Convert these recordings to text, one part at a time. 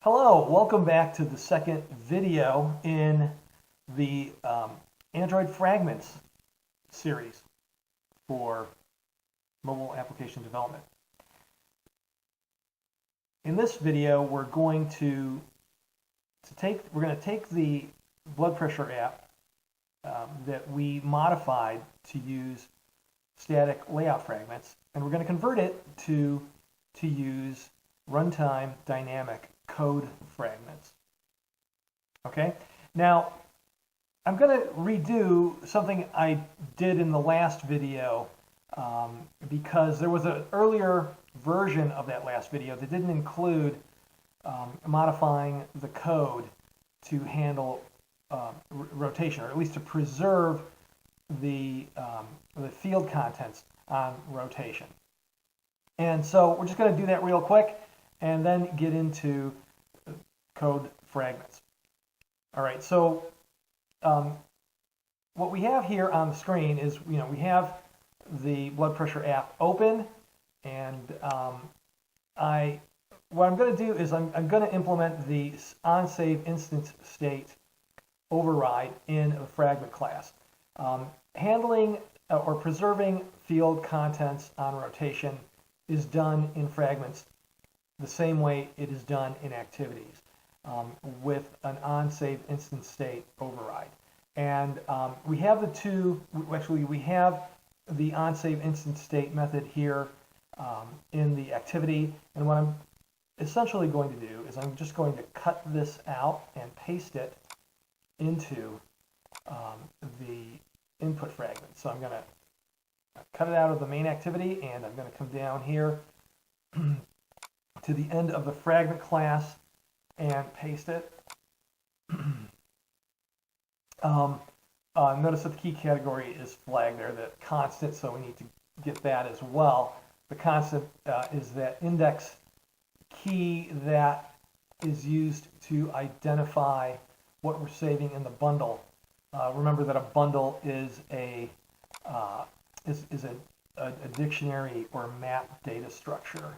Hello, welcome back to the second video in the Android Fragments series for mobile application development. In this video, we're going to take the blood pressure app that we modified to use static layout fragments, and we're going to convert it to use runtime dynamic code fragments. Okay, now I'm going to redo something I did in the last video because there was an earlier version of that last video that didn't include modifying the code to handle rotation, or at least to preserve the field contents on rotation. And so we're just going to do that real quick and then get into code fragments. All right, so what we have here on the screen is, we have the blood pressure app open, and what I'm going to do is I'm going to implement the onSave instance state override in a fragment class. Handling or preserving field contents on rotation is done in fragments the same way it is done in activities, with an onSave instance state override. And we have we have the onSave instance state method here in the activity. And what I'm essentially going to do is I'm just going to cut this out and paste it into the input fragment. So I'm going to cut it out of the main activity, and I'm going to come down here to the end of the fragment class and paste it. Notice that the key category is flagged there, the constant, so we need to get that as well. The constant is that index key that is used to identify what we're saving in the bundle. Remember that a bundle is a dictionary or map data structure.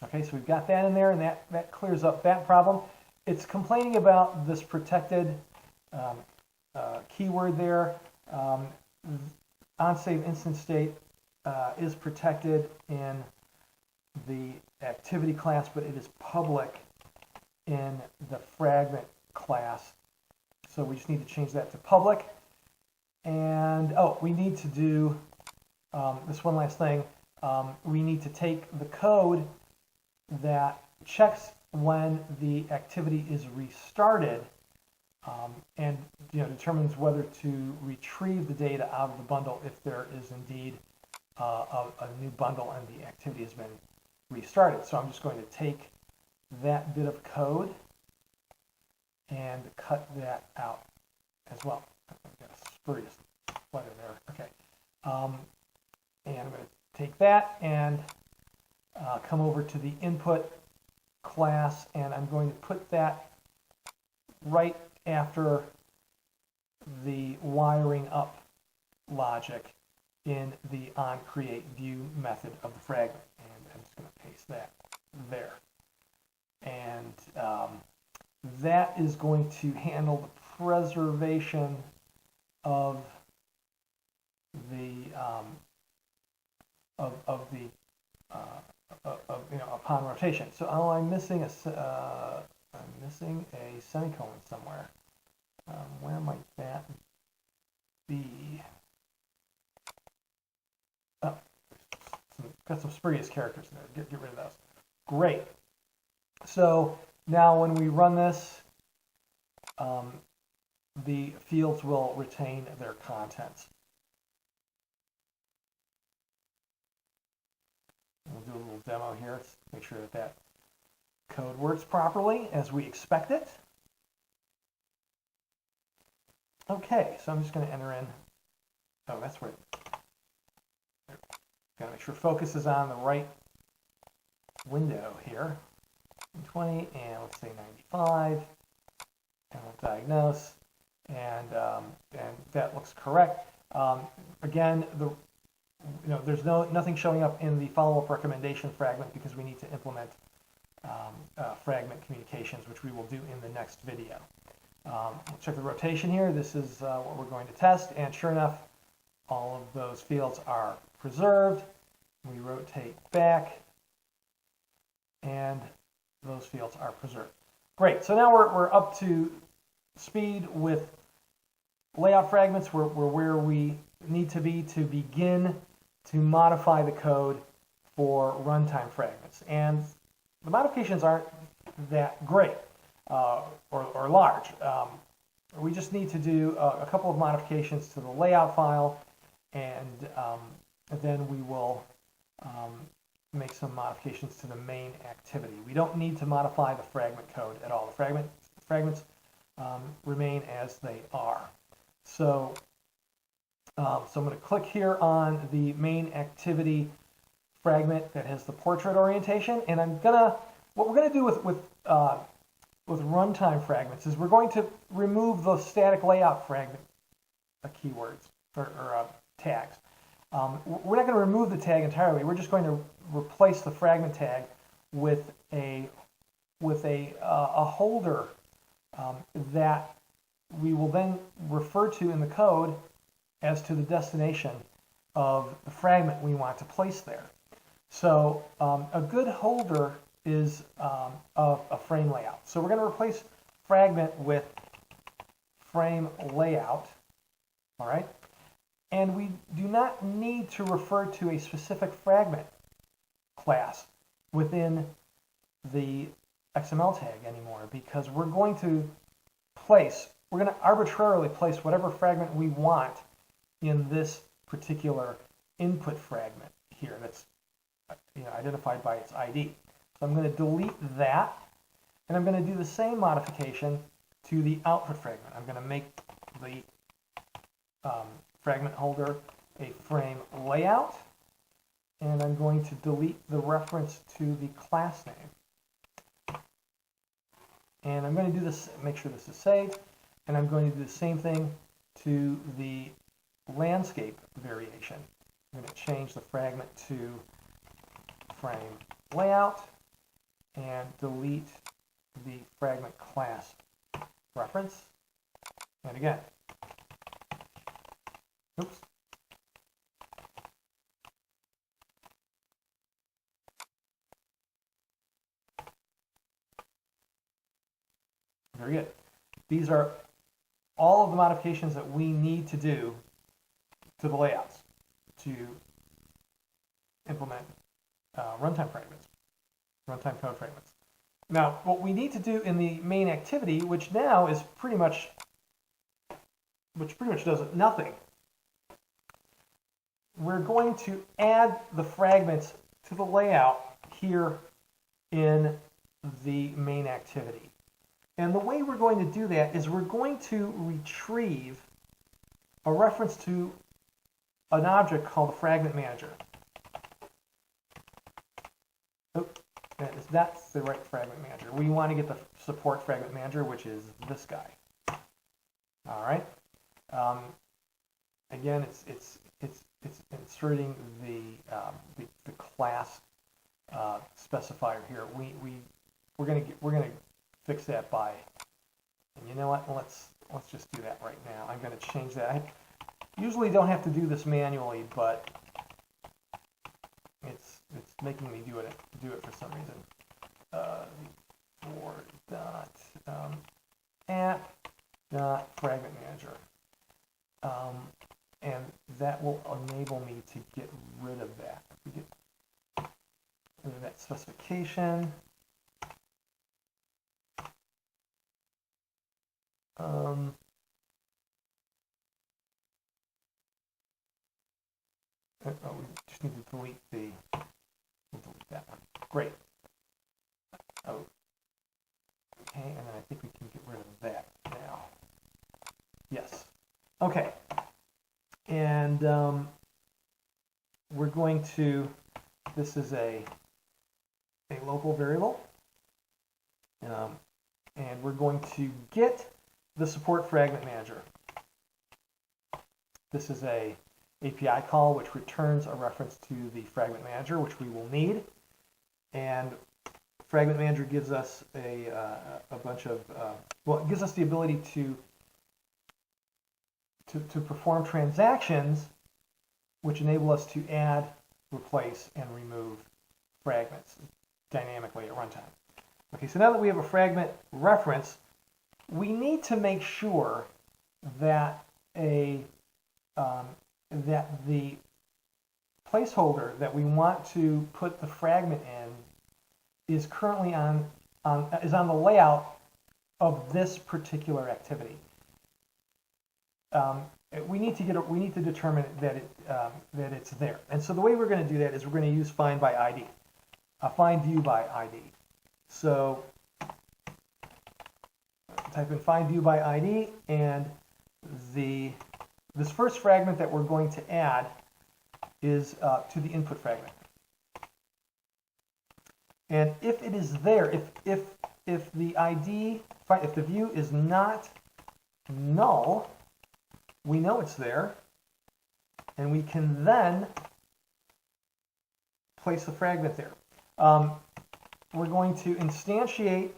Okay, so we've got that in there, and that clears up that problem. It's complaining about this protected keyword there. onSave instance state is protected in the activity class, but it is public in the fragment class. So we just need to change that to public. And we need to do this one last thing. We need to take the code that checks when the activity is restarted and determines whether to retrieve the data out of the bundle if there is indeed a new bundle and the activity has been restarted. So I'm just going to take that bit of code and cut that out as well. I've got a spurious letter there. Okay. And I'm going to take that and come over to the input class, and I'm going to put that right after the wiring up logic in the onCreateView method of the fragment. And I'm just going to paste that there. And that is going to handle the preservation of the upon rotation. So I'm missing a semicolon somewhere. Where might that be? Oh, got some spurious characters in there. Get rid of those. Great. So now when we run this, the fields will retain their contents. We'll do a little demo here to make sure that code works properly as we expect it. Okay, so I'm just going to enter in. Oh, that's right. Got to make sure focus is on the right window here. 20, and let's say 95, and we'll diagnose, and that looks correct. Again, there's nothing showing up in the follow-up recommendation fragment because we need to implement fragment communications, which we will do in the next video. We'll check the rotation here. This is what we're going to test, and sure enough, all of those fields are preserved. We rotate back, and those fields are preserved. Great, so now we're up to speed with layout fragments. We're where we need to be to begin to modify the code for runtime fragments. And the modifications aren't that great or large. We just need to do a couple of modifications to the layout file, and then we will make some modifications to the main activity. We don't need to modify the fragment code at all. The fragments remain as they are. So, so I'm going to click here on the main activity fragment that has the portrait orientation, and what we're gonna do with runtime fragments is we're going to remove those static layout fragment keywords or tags. We're not going to remove the tag entirely. We're just going to replace the fragment tag with a holder that we will then refer to in the code as to the destination of the fragment we want to place there. So a good holder is a frame layout. So we're going to replace fragment with frame layout, all right? And we do not need to refer to a specific fragment class within the XML tag anymore, because we're going to arbitrarily place whatever fragment we want in this particular input fragment here that's identified by its ID. So I'm going to delete that, and I'm going to do the same modification to the output fragment. I'm going to make the fragment holder a frame layout, and I'm going to delete the reference to the class name. And I'm going to do this, make sure this is saved, and I'm going to do the same thing to the landscape variation. I'm going to change the fragment to frame layout and delete the fragment class reference. And again, oops. Very good. These are all of the modifications that we need to do to the layouts to implement runtime fragments, runtime code fragments. Now, what we need to do in the main activity, which now is pretty much does nothing, we're going to add the fragments to the layout here in the main activity. And the way we're going to do that is we're going to retrieve a reference to an object called the fragment manager. Oops, that's the right fragment manager. We want to get the support fragment manager, which is this guy. All right. Again, it's inserting the class specifier here. We're gonna fix that by, and you know what? Let's just do that right now. I'm going to change that. I usually don't have to do this manually, but it's making me do it for some reason. For app fragment manager, and that will enable me to get rid of that. We get rid of that specification. We just need to delete that one. Great. Oh, okay, and then I think we can get rid of that now. Yes. Okay. And we're going to, this is a local variable. And we're going to get the support fragment manager. This is a API call which returns a reference to the fragment manager, which we will need. And Fragment Manager gives us a bunch of, well, it gives us the ability to perform transactions which enable us to add, replace, and remove fragments dynamically at runtime. Okay, so now that we have a fragment reference, we need to make sure that that the placeholder that we want to put the fragment in is currently on the layout of this particular activity. We need to determine that it's there. And so the way we're going to do that is we're going to use find by ID, find view by ID. So type in find view by ID, and this first fragment that we're going to add is to the input fragment. And if it is there, if the ID, if the view is not null, we know it's there, and we can then place the fragment there. We're going to instantiate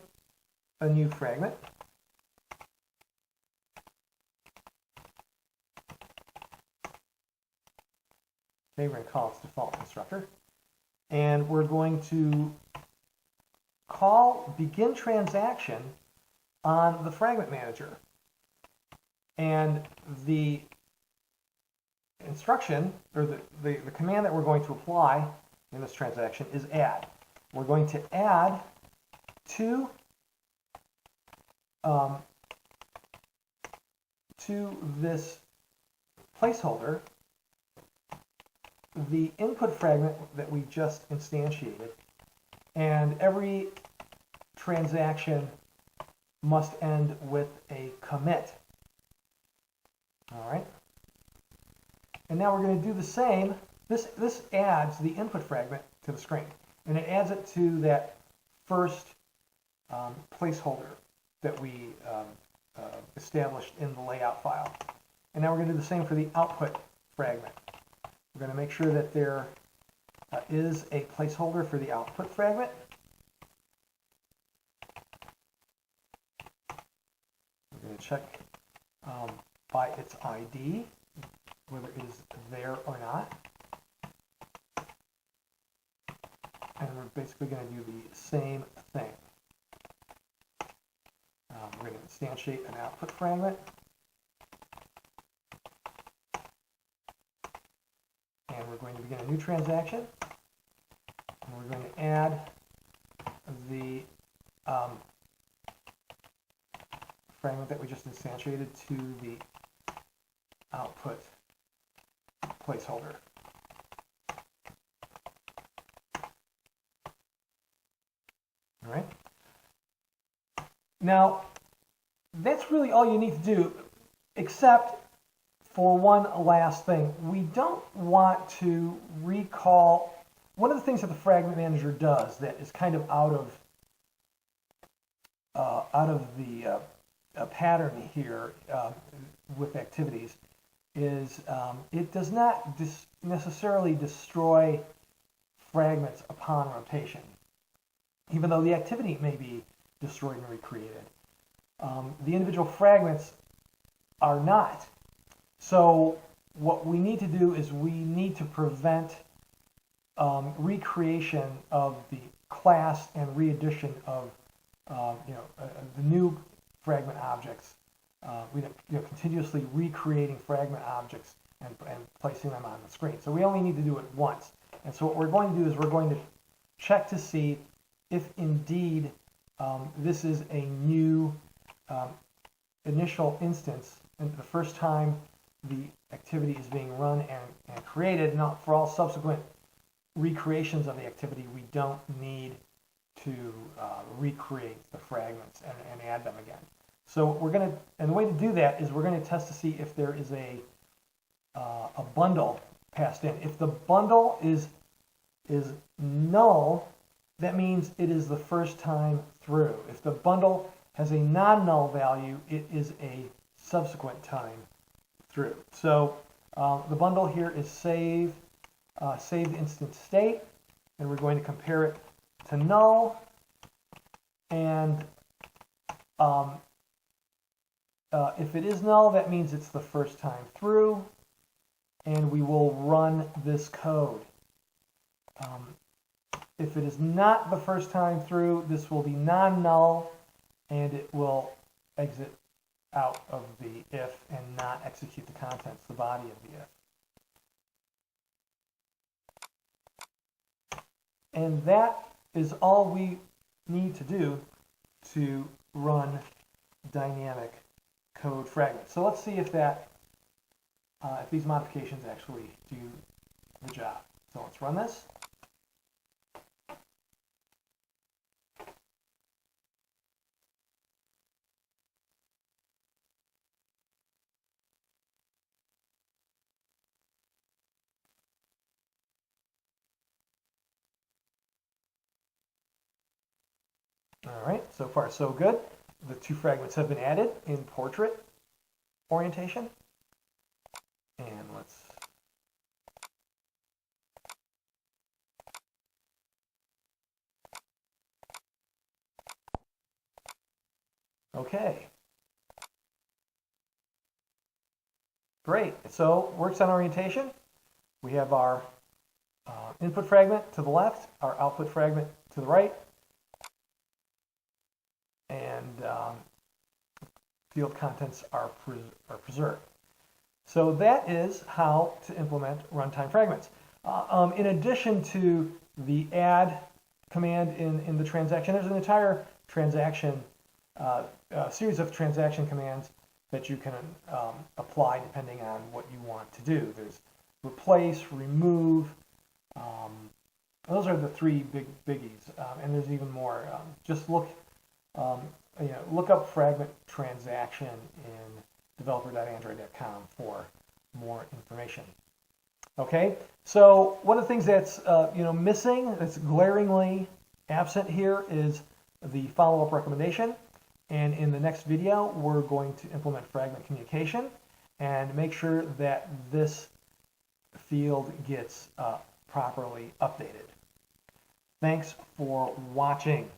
a new fragment. Okay, we're going to call its default constructor. And we're going to call begin transaction on the fragment manager. And the instruction, or the command that we're going to apply in this transaction is add. We're going to add to this placeholder the input fragment that we just instantiated, and every transaction must end with a commit. All right. And now we're going to do the same. This adds the input fragment to the screen, and it adds it to that first placeholder that we established in the layout file. And now we're going to do the same for the output fragment. We're going to make sure that there is a placeholder for the output fragment. We're going to check by its ID whether it is there or not. And we're basically going to do the same thing. We're going to instantiate an output fragment. And we're going to begin a new transaction. And we're going to add the fragment that we just instantiated to the output placeholder. All right. Now, that's really all you need to do, except for one last thing. We don't want to recall. One of the things that the Fragment Manager does that is kind of out of the pattern here with activities is it does not necessarily destroy fragments upon rotation, even though the activity may be destroyed and recreated. The individual fragments are not. So what we need to do is we need to prevent recreation of the class and readdition of the new fragment objects. We continuously recreating fragment objects and placing them on the screen. So we only need to do it once. And so what we're going to do is we're going to check to see if indeed this is a new initial instance, and the first time the activity is being run and created. Now, for all subsequent recreations of the activity, we don't need to recreate the fragments and add them again. So we're going to, and the way to do that is we're going to test to see if there is a bundle passed in. If the bundle is null, that means it is the first time through. If the bundle has a non-null value, it is a subsequent time through. So the bundle here is saved instant state, and we're going to compare it to null. And if it is null, that means it's the first time through, and we will run this code. If it is not the first time through, this will be non-null, and it will exit out of the if and not execute the contents, the body of the if. And that is all we need to do to run dynamic code fragments. So let's see if that, if these modifications actually do the job. So let's run this. All right, so far so good. The 2 fragments have been added in portrait orientation. And let's okay. Great. So works on orientation. We have our input fragment to the left, our output fragment to the right, and field contents are preserved. So that is how to implement runtime fragments. In addition to the add command in the transaction, there's an entire transaction, series of transaction commands that you can apply depending on what you want to do. There's replace, remove. Those are the 3 big biggies, and there's even more. Just look, look up fragment transaction in developer.android.com for more information. Okay, so one of the things that's missing, that's glaringly absent here, is the follow-up recommendation. And in the next video, we're going to implement fragment communication and make sure that this field gets properly updated. Thanks for watching.